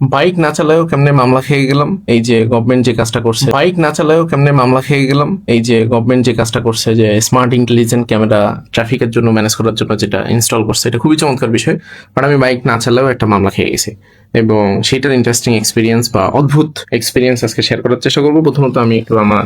Bike না চালায়ও কেমনে মামলা খেয়ে গেলাম, এই যে গভর্নমেন্ট যে কাজটা করছে। বাইক না চালায়ও কেমনে মামলা খেয়ে গেলাম, এই যে গভর্নমেন্ট যে কাজটা করছে, যে স্মার্ট ইন্টেলিজেন্ট ক্যামেরা ট্রাফিকের জন্য ম্যানেজ করার জন্য যেটা ইনস্টল করছে, এটা খুবই চমৎকার বিষয়। বাট আমি বাইক না চালায়ও একটা মামলা খেয়ে গেছি, এবং সেটার ইন্টারেস্টিং এক্সপিরিয়েন্স বা অদ্ভুত এক্সপিরিয়েন্স আজকে শেয়ার করার চেষ্টা করবো। প্রথমত আমি একটু আমার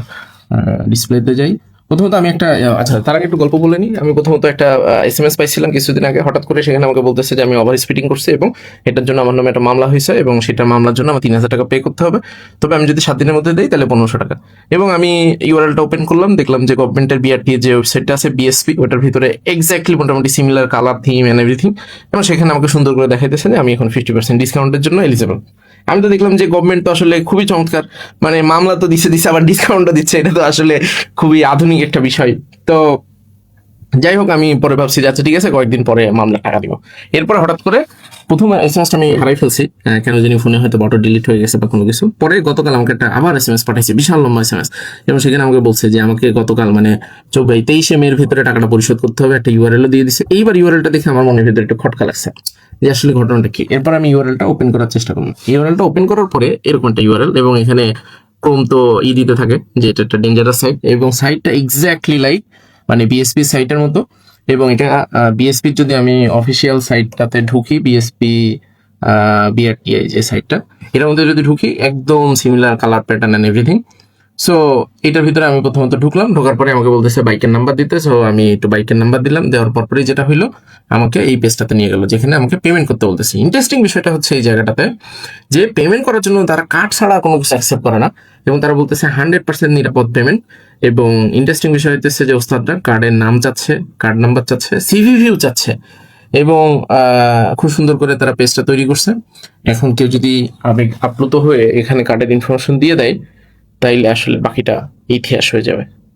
ডিসপ্লেতে যাই। প্রথমত আমি একটা আচ্ছা, তার আগে একটু গল্প বলে নিই। আমি প্রথমত একটা SMS পাইছিলাম কিছুদিন আগে, হঠাৎ করে সেখানে আমাকে বলতেছে যে আমি ওভার স্পিডিং করছি এবং এটার জন্য আমার নামে একটা মামলা হয়েছে, এবং সেটা মামলার জন্য আমার 3,000 টাকা পে করতে হবে। তবে আমি যদি 7 দিনের মধ্যে দিই তাহলে 1500 টাকা। এবং আমি ইউআরএলটা ওপেন করলাম, দেখলাম যে গভর্নমেন্টের BRT যে ওয়েবসাইটটা আছে BSP, ওটার ভিতরে এক্স্যাক্টলি মোটামুটি similar colour, theme and everything, এবং সেখানে আমাকে সুন্দর করে দেখাইতেছে যে আমি এখন 50% ডিসকাউন্টের জন্য এলিজেবল। আমি তো দেখলাম যে গভর্নমেন্ট তো আসলে খুবই চমৎকার, মানে মামলা তো দিচ্ছে দিচ্ছে আবার ডিসকাউন্টও দিচ্ছে, এটা তো আসলে খুবই আধুনিক একটা বিষয়। তো যাই হোক, আমি পরে ভাবছি যে আচ্ছা ঠিক আছে, কয়েকদিন পরে মামলা টাকা দিব। এরপর হঠাৎ করে প্রথম SMS আমি হারাই ফেলছি, কেন জানি ফোনে হয়তো অটো ডিলিট হয়ে গেছে বা কোনো কিছু। পরে গতকাল আমাকে একটা আবার SMS পাঠাইছে, বিশাল লম্বা SMS, এবং সেখানে আমাকে বলছে যে আমাকে গতকাল মানে 23শে মের ভিতরে টাকাটা পরিশোধ করতে হবে, একটা ইউআরএলও দিয়ে দিচ্ছে। এইবার ইউআরএলটা দেখে আমার মনের ভিতরে একটু খটকা লাগছে যে আসলে ঘটনাটা কি। এরপর আমি ইউআরএলটা ওপেন করার চেষ্টা করলাম। ইউআরএলটা ওপেন করার পরে এরকম একটা ইউআরএল, এবং এখানে ক্রোম তো দিতে থাকে যে এটা একটা ডেঞ্জারাস সাইট, এবং সাইটটা এক্স্যাক্টলি লাইক মানে বিএসপি সাইটের মতো। এবং এটা বিএসপির যদি আমি অফিসিয়াল সাইটটাতে ঢুকি, বিএসপি বিআরটিআই যে সাইটটা, এটার মধ্যে যদি ঢুকি, একদম similar colour pattern and everything. So এটার ভিতরে আমি প্রথমত ঢুকলাম, ঢোকার পরে আমাকে বলতেছে বাইকের নাম্বার দিতে। সো আমি একটু বাইকের নাম্বার দিলাম, দেওয়ার পরপরই যেটা হইলো, আমাকে এই পেজটাতে নিয়ে গেল যেখানে আমাকে পেমেন্ট করতে বলতেছে। ইন্টারেস্টিং বিষয়টা হচ্ছে এই জায়গাটাতে যে পেমেন্ট করার জন্য তারা কার্ড ছাড়া কোনো কিছু অ্যাকসেপ্ট করে না, এবং তারা বলতেছে 100% নিরাপদ পেমেন্ট। এবং ইন্টারেস্টিং বিষয় হচ্ছে যে ওস্তাদরা কার্ডের নাম চাচ্ছে, কার্ড নাম্বার চাচ্ছে, CVV চাচ্ছে, এবং খুব সুন্দর করে তারা পেজটা তৈরি করছে। এখন কেউ যদি আবেগ আপ্লুত হয়ে এখানে কার্ডের ইনফরমেশন দিয়ে দেয়, তাইলে আসলে বাকিটা ইতিহাস হয়ে যাবে।